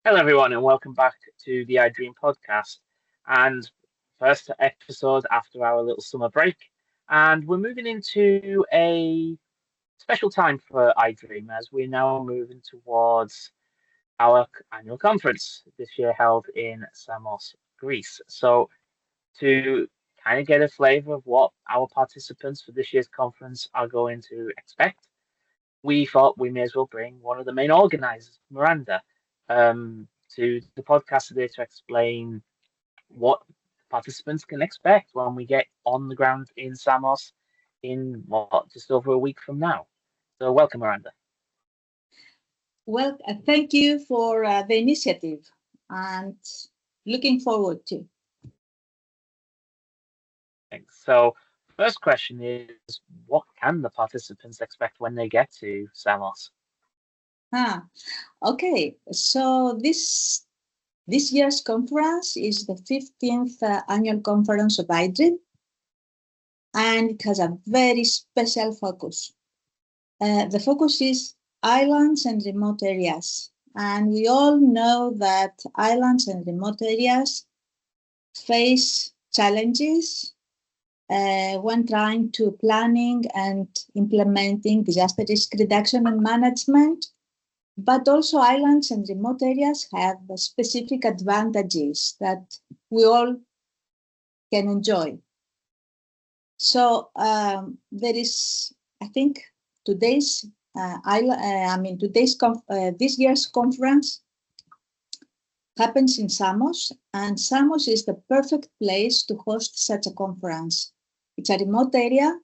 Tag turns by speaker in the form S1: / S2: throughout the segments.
S1: Hello, everyone, and welcome back to the IDRiM podcast. And first episode after our little summer break. And we're moving into a special time for IDRiM as we're now moving towards our annual conference this year held in Samos, Greece. So, to kind of get a flavor of what our participants for this year's conference are going to expect, we thought we may as well bring one of the main organizers, Miranda, to the podcast today to explain what participants can expect when we get on the ground in Samos in just over a week from now. So, welcome, Miranda.
S2: Well, thank you for the initiative and looking forward to.
S1: Thanks. So, first question is, what can the participants expect when they get to Samos?
S2: Okay. So this year's conference is the 15th annual conference of IDRiM, and it has a very special focus. The focus is islands and remote areas. And we all know that islands and remote areas face challenges when trying to planning and implementing disaster risk reduction and management. But also islands and remote areas have specific advantages that we all can enjoy. So there is, I think, this year's conference happens in Samos, and Samos is the perfect place to host such a conference. It's a remote area,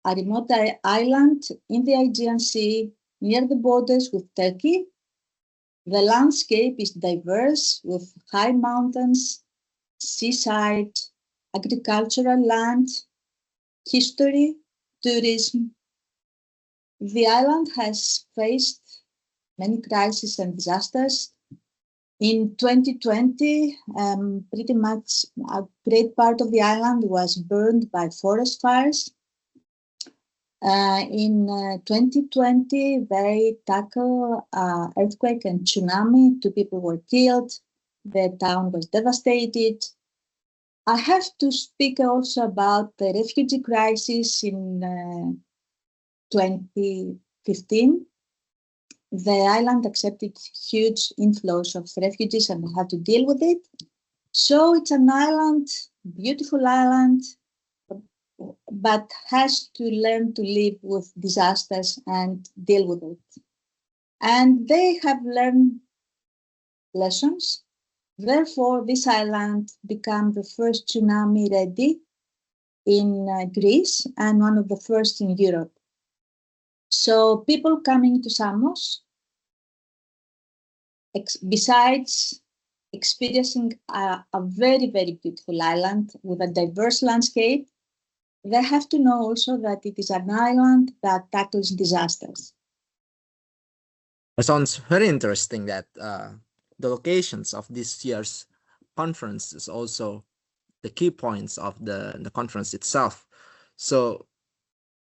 S2: a remote island in the Aegean Sea, near the borders with Turkey. The landscape is diverse with high mountains, seaside, agricultural land, history, tourism. The island has faced many crises and disasters. In 2020, pretty much a great part of the island was burned by forest fires. In 2020, they tackled earthquake and tsunami. 2 people were killed. The town was devastated. I have to speak also about the refugee crisis in 2015. The island accepted huge inflows of refugees and had to deal with it. So it's an island, beautiful island, but has to learn to live with disasters and deal with it. And they have learned lessons. Therefore, this island became the first tsunami ready in Greece and one of the first in Europe. So people coming to Samos, besides experiencing a very, very beautiful island with a diverse landscape, they have to know also that it is an island that tackles disasters.
S3: It sounds very interesting that the locations of this year's conference is also the key points of the conference itself. So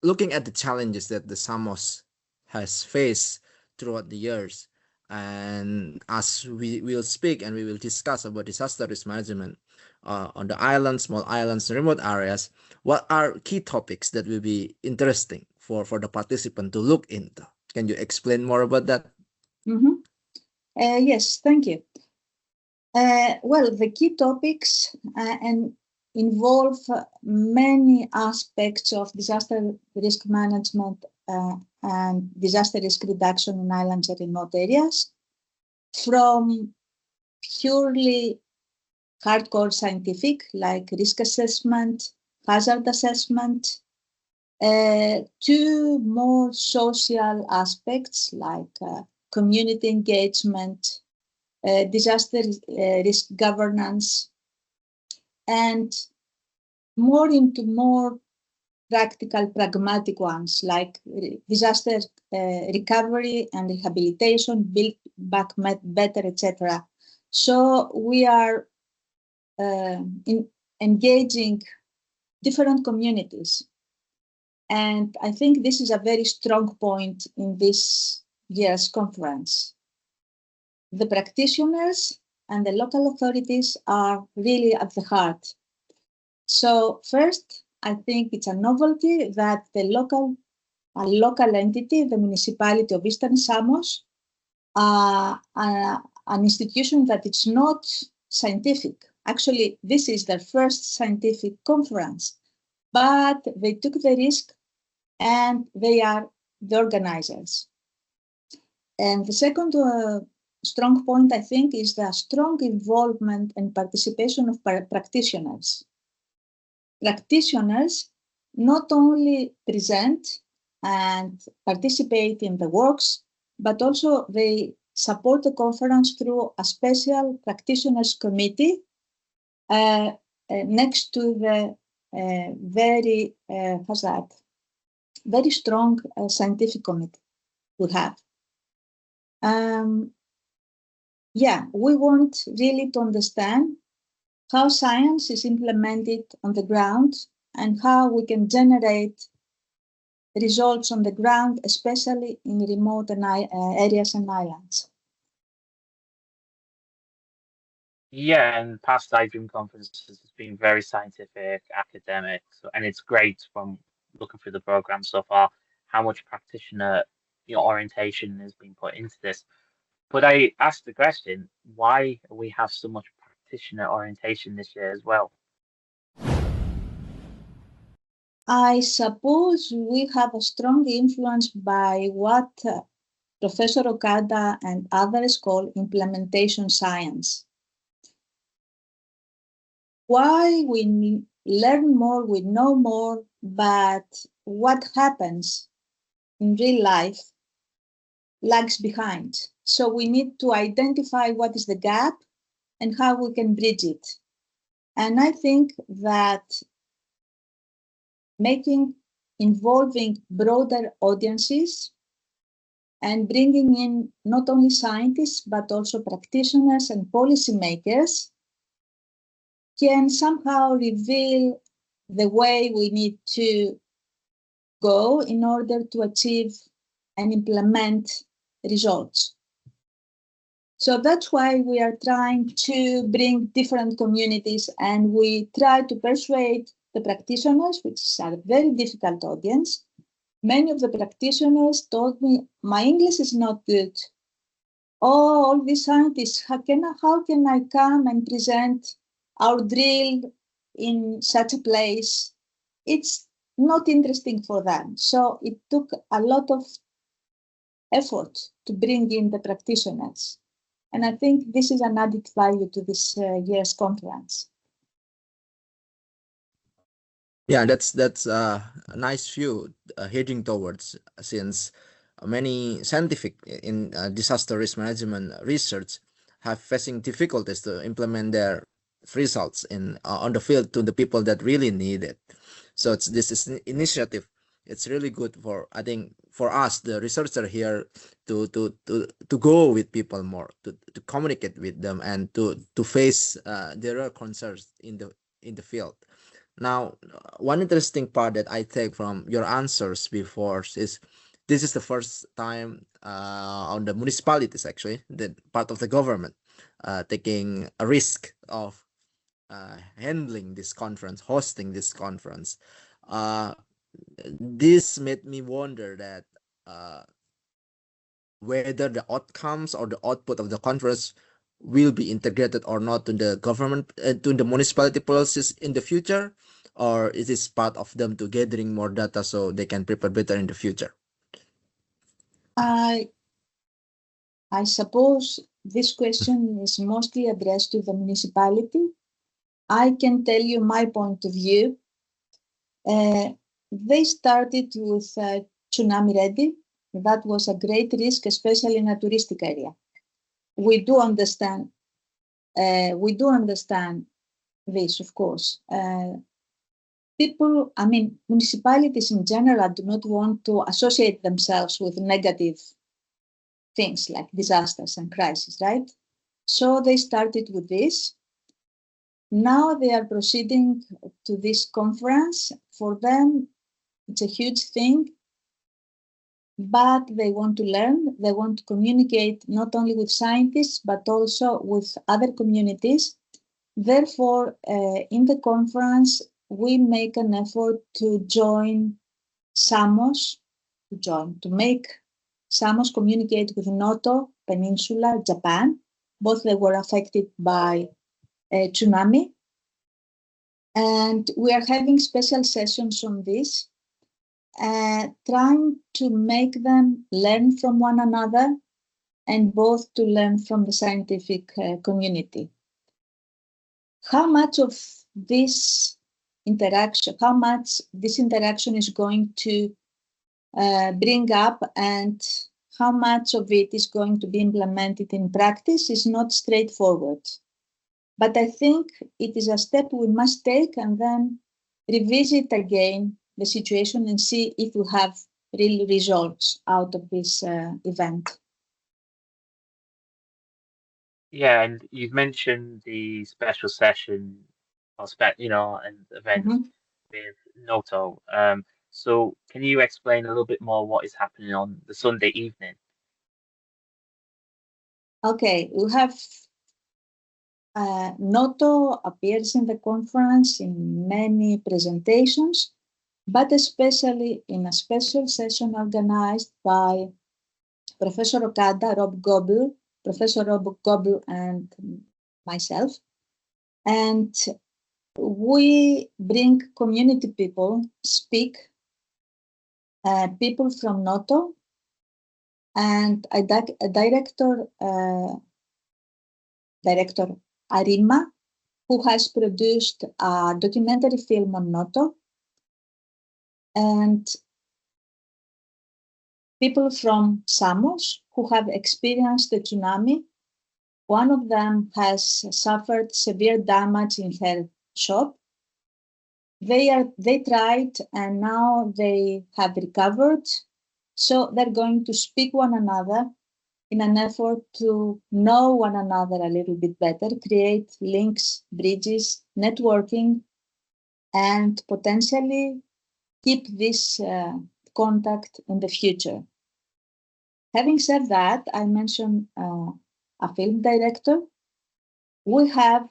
S3: looking at the challenges that the Samos has faced throughout the years, and as we will speak and we will discuss about disaster risk management on the islands, small islands, and remote areas, what are key topics that will be interesting for the participant to look into? Can you explain more about that?
S2: Yes, thank you. Well, the key topics and involve many aspects of disaster risk management and disaster risk reduction in islands and remote areas, from purely hardcore scientific, like risk assessment, hazard assessment, to more social aspects like community engagement, disaster risk governance, and more practical, pragmatic ones like disaster recovery and rehabilitation, build back better, etc. So we are engaging different communities. And I think this is a very strong point in this year's conference. the practitioners and the local authorities are really at the heart. So first, I think it's a novelty that a local entity, the municipality of Eastern Samos, an institution that is not scientific. Actually, this is their first scientific conference, but they took the risk and they are the organizers. And the second strong point, I think, is the strong involvement and participation of practitioners. Practitioners not only present and participate in the works, but also they support the conference through a special practitioners committee next to the very strong scientific committee we have. We want really to understand how science is implemented on the ground and how we can generate results on the ground, especially in remote areas and islands.
S1: Yeah, and past IDRiM conferences has been very scientific, academic, and it's great from looking through the program so far how much practitioner orientation has been put into this. But I asked the question, why we have so much practitioner orientation this year as well?
S2: I suppose we have a strong influence by what Professor Okada and others call implementation science. Why we learn more, we know more, but what happens in real life lags behind. So we need to identify what is the gap and how we can bridge it. And I think that involving broader audiences and bringing in not only scientists, but also practitioners and policymakers can somehow reveal the way we need to go in order to achieve and implement results. So that's why we are trying to bring different communities, and we try to persuade the practitioners, which is a very difficult audience. Many of the practitioners told me, my English is not good. Oh, all these scientists, how can I come and present our drill in such a place? It's not interesting for them. So it took a lot of effort to bring in the practitioners. And I think this is an added value to this year's conference.
S3: Yeah, that's a nice view heading towards, since many scientific in disaster risk management research have facing difficulties to implement their results in on the field to the people that really need it. So this is an initiative. It's really good for, I think, for us, the researcher here, to go with people more, to communicate with them, and to face their concerns in the field. Now, one interesting part that I take from your answers before is this is the first time on the municipalities, actually, the part of the government taking a risk of handling this conference, hosting this conference. This made me wonder that whether the outcomes or the output of the conference will be integrated or not to the government, to the municipality policies in the future, or is this part of them to gathering more data so they can prepare better in the future?
S2: I suppose this question is mostly addressed to the municipality. I can tell you my point of view. They started with tsunami ready. That was a great risk, especially in a touristic area. We do understand this, of course. Municipalities in general do not want to associate themselves with negative things like disasters and crises, right? So they started with this. Now they are proceeding to this conference. For them, it's a huge thing. but they want to learn, they want to communicate not only with scientists, but also with other communities. Therefore, in the conference, we make an effort to join SAMOS, to make SAMOS communicate with Noto Peninsula, Japan. Both they were affected by a tsunami. And we are having special sessions on this, trying to make them learn from one another and both to learn from the scientific community. How much of this interaction is going to bring up and how much of it is going to be implemented in practice is not straightforward. But I think it is a step we must take and then revisit again the situation and see if we have real results out of this event.
S1: Yeah, and you've mentioned the special session or and event with Noto. So can you explain a little bit more what is happening on the Sunday evening?
S2: Okay, we have Noto appears in the conference in many presentations, but especially in a special session organized by Professor Okada, Professor Rob Goebel, and myself. And we bring community people, speak, people from Noto, and a director Arima, who has produced a documentary film on Noto, and people from Samos who have experienced the tsunami. One of them has suffered severe damage in her shop. They tried and now they have recovered. So they're going to speak one another in an effort to know one another a little bit better, create links, bridges, networking, and potentially keep this contact in the future. Having said that, I mentioned a film director. We have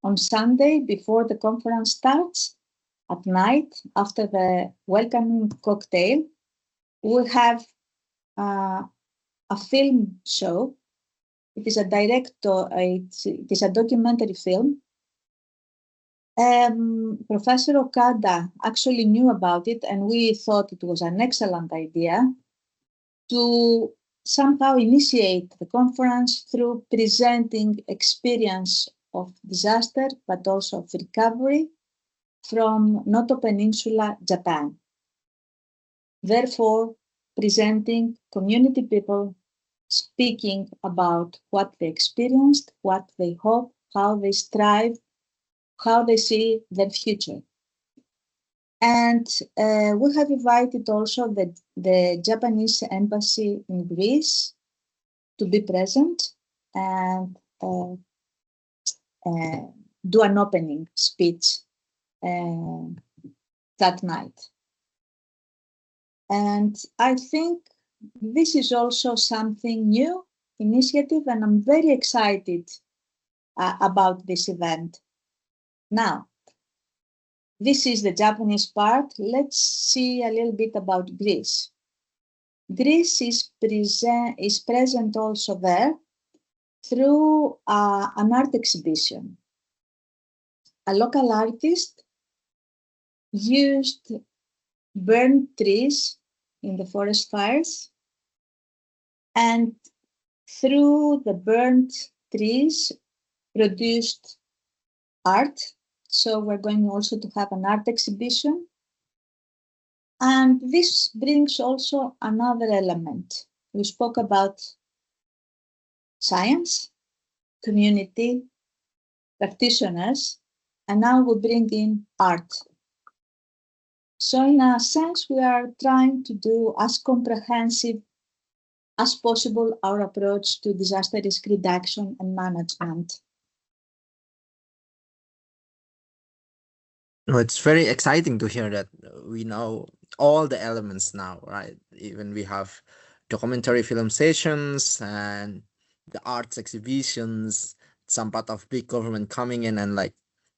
S2: on Sunday, before the conference starts, at night, after the welcoming cocktail, we have a film show. It is it is a documentary film. Professor Okada actually knew about it, and we thought it was an excellent idea to somehow initiate the conference through presenting experience of disaster, but also of recovery from Noto Peninsula, Japan. Therefore, presenting community people speaking about what they experienced, what they hope, how they strive, how they see their future. And we have invited also the Japanese embassy in Greece to be present and do an opening speech that night. And I think this is also something new initiative, and I'm very excited about this event. Now, this is the Japanese part. Let's see a little bit about Greece. Greece is present also there through an art exhibition. A local artist used burned trees in the forest fires, and through the burned trees produced art. So we're going also to have an art exhibition. And this brings also another element. We spoke about science, community, practitioners, and now we bring in art. So in a sense, we are trying to do as comprehensive as possible our approach to disaster risk reduction and management.
S3: It's very exciting to hear that we now all the elements now, right? Even we have documentary film sessions and the arts exhibitions, some part of big government coming in and like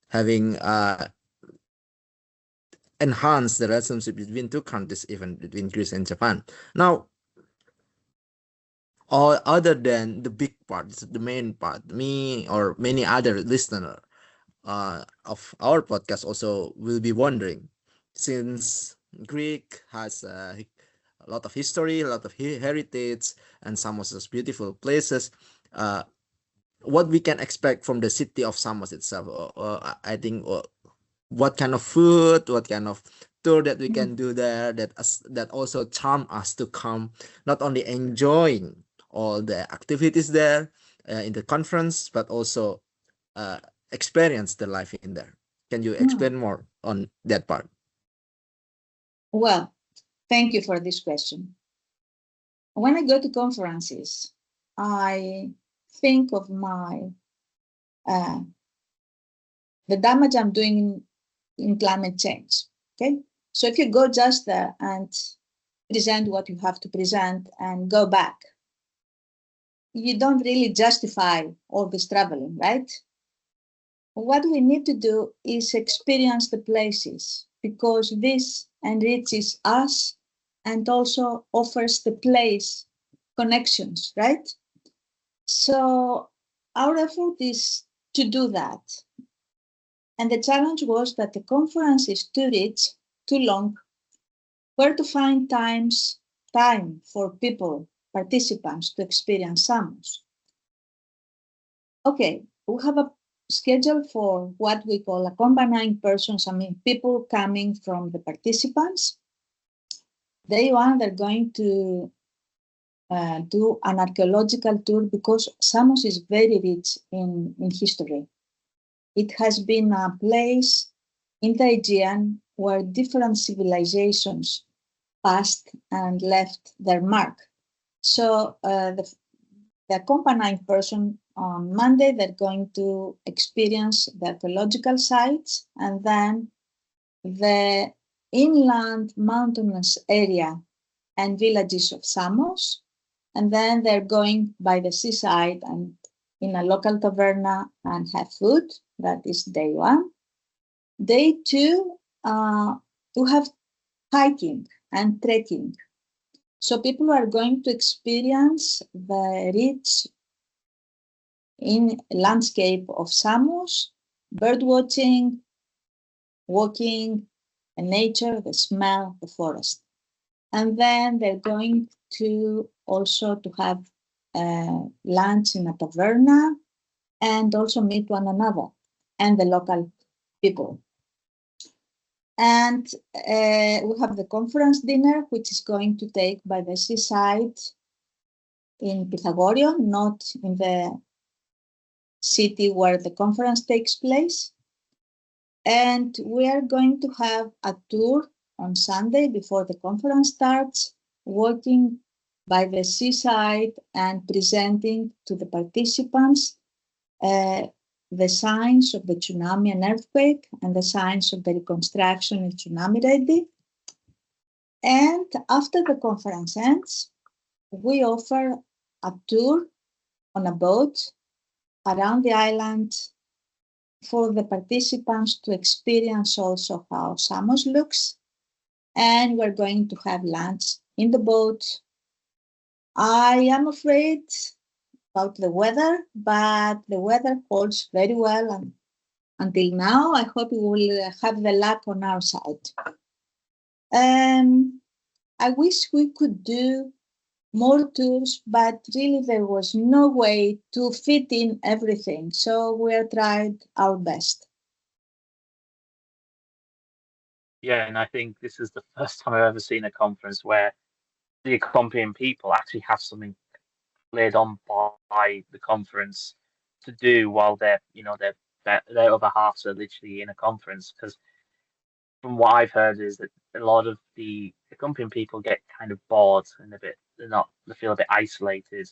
S3: having enhanced the relationship between two countries, even between Greece and Japan. Now, all other than the big part, the main part, me or many other listener of our podcast also will be wondering, since Greek has a lot of history, a lot of heritage, and some of those beautiful places. Uh, what we can expect from the city of Samos itself? I think what kind of food, what kind of tour that we can do there that also charm us to come, not only enjoying all the activities there in the conference, but also uh, experience the life in there. Can you explain more on that part?
S2: Well, thank you for this question. When I go to conferences, I think of my the damage I'm doing in climate change. Okay, so if you go just there and present what you have to present and go back, you don't really justify all this traveling, right? What we need to do is experience the places, because this enriches us and also offers the place connections, right? So our effort is to do that. And the challenge was that the conference is too rich, too long. Where to find time for people, participants to experience Samos? Okay, we have a schedule for what we call accompanying persons, people coming from the participants. Day one, they're going to do an archaeological tour, because Samos is very rich in history. It has been a place in the Aegean where different civilizations passed and left their mark. So the accompanying person on Monday, they're going to experience the archaeological sites and then the inland mountainous area and villages of Samos. And then they're going by the seaside and in a local taverna and have food. That is day one. Day two, we have hiking and trekking. So people are going to experience the rich in landscape of Samos, bird watching, walking, and nature, the smell, the forest. And then they're going to also to have lunch in a taverna and also meet one another and the local people. And we have the conference dinner, which is going to take by the seaside in Pythagorean, not in the city where the conference takes place. And we are going to have a tour on Sunday before the conference starts, walking by the seaside and presenting to the participants the signs of the tsunami and earthquake and the signs of the reconstruction and tsunami ready. And after the conference ends, we offer a tour on a boat around the island for the participants to experience also how Samos looks. And we're going to have lunch in the boat. I am afraid about the weather, but the weather holds very well. And until now, I hope we will have the luck on our side. I wish we could do more tours, but really there was no way to fit in everything. So we have tried our best.
S1: Yeah, and I think this is the first time I've ever seen a conference where the accompanying people actually have something laid on by the conference to do while their other halves are literally in a conference. Because from what I've heard is that a lot of the accompanying people get kind of bored and they feel a bit isolated.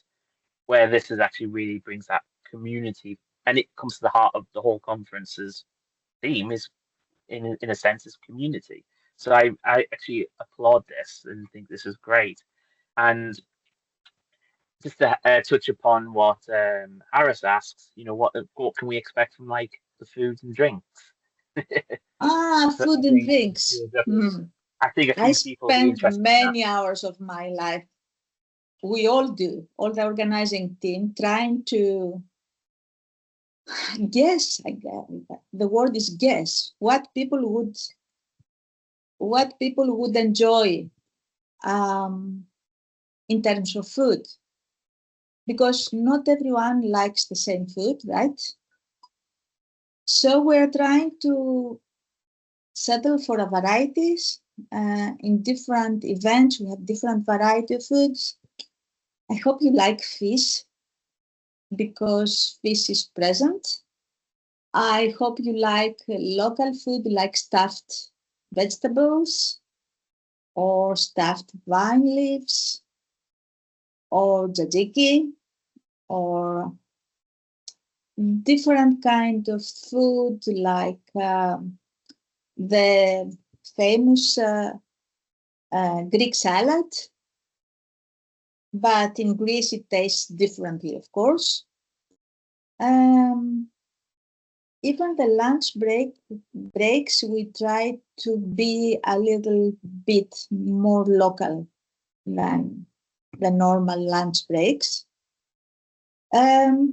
S1: Where this is actually really brings that community, and it comes to the heart of the whole conference's theme is in a sense is community. So I actually applaud this and think this is great. And just to touch upon what Harris asks, what can we expect from like the food and drinks? So
S2: Food and drinks.
S1: I think a
S2: I
S1: few people will be
S2: spent
S1: interested in that.
S2: many hours of my life. We all do, all the organizing team, trying to guess. The word is guess. What people would enjoy in terms of food, because not everyone likes the same food, right? So we're trying to settle for a varieties. In different events, we have different variety of foods. I hope you like fish, because fish is present. I hope you like local food, like stuffed vegetables or stuffed vine leaves or tzatziki or different kind of food, like the famous Greek salad, but in Greece it tastes differently, of course. Even the lunch breaks, we try to be a little bit more local than the normal lunch breaks. I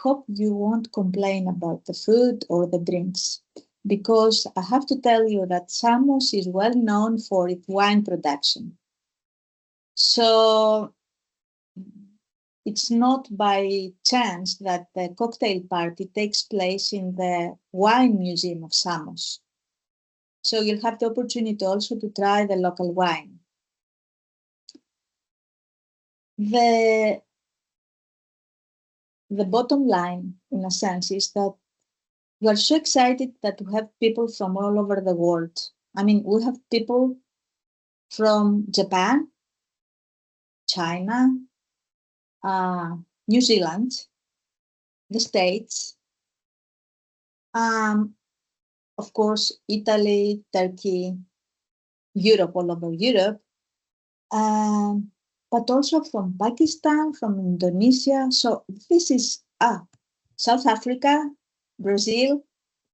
S2: hope you won't complain about the food or the drinks, because I have to tell you that Samos is well known for its wine production. So it's not by chance that the cocktail party takes place in the wine museum of Samos. So you'll have the opportunity also to try the local wine. The bottom line, in a sense, is that we are so excited that we have people from all over the world. I mean, we have people from Japan, China, New Zealand, the States, of course, Italy, Turkey, Europe, all over Europe, but also from Pakistan, from Indonesia. So this is South Africa, Brazil.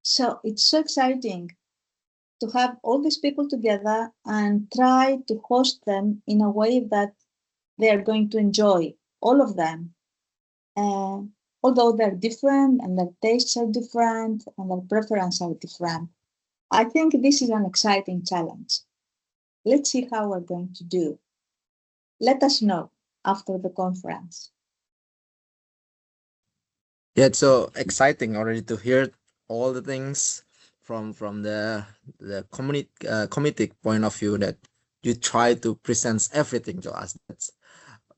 S2: So it's so exciting to have all these people together and try to host them in a way that they are going to enjoy, all of them. Although they're different and their tastes are different and their preferences are different. I think this is an exciting challenge. Let's see how we're going to do. Let us know after the conference.
S3: Yeah, it's so exciting already to hear all the things from the comedic point of view, that you try to present everything to us. That's,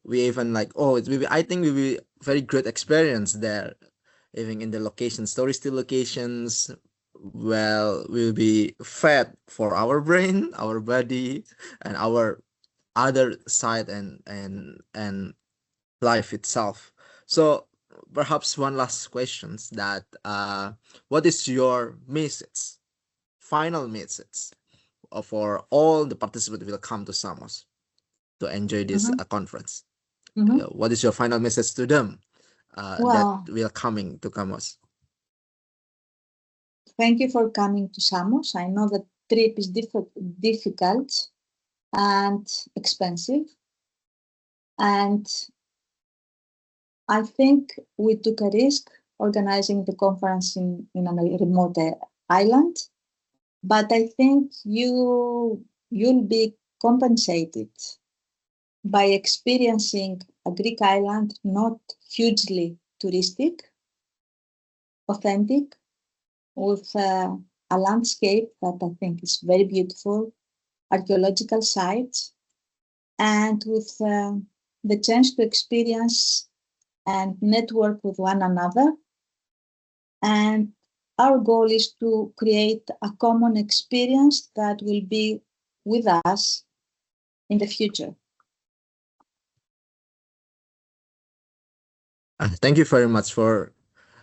S3: we even like, oh, it will be, I think will be very great experience there, even in the locations, touristy locations. Well, we'll be fed for our brain, our body, and our other side, and life itself. So perhaps one last questions, that what is your message, final message, for all the participants who will come to Samos to enjoy this conference? What is your final message to them that
S2: Well,
S3: will coming to Samos?
S2: thank you for coming to Samos. I know the trip is difficult and expensive. And I think we took a risk organizing the conference in a remote island. But I think you'll be compensated by experiencing a Greek island, not hugely touristic, authentic, with a landscape that I think is very beautiful, archaeological sites, and with the chance to experience and network with one another. And our goal is to create a common experience that will be with us in the future.
S3: Thank you very much for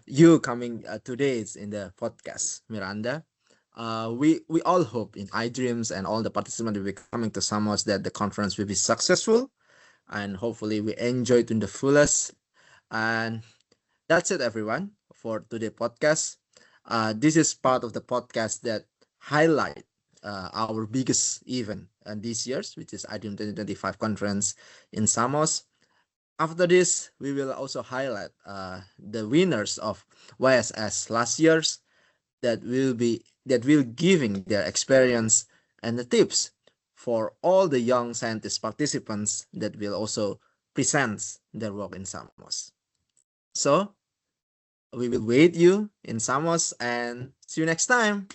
S3: you coming today in the podcast, Miranda. We all hope in iDreams and all the participants will be coming to Samos that the conference will be successful, and hopefully we enjoy it to the fullest. And that's it, everyone, for today podcast. This is part of the podcast that highlight our biggest event this year's, which is iDream 2025 conference in Samos. After this, we will also highlight the winners of YSS last year's that will giving their experience and the tips for all the young scientist participants that will also present their work in Samos. So we will wait you in Samos and see you next time.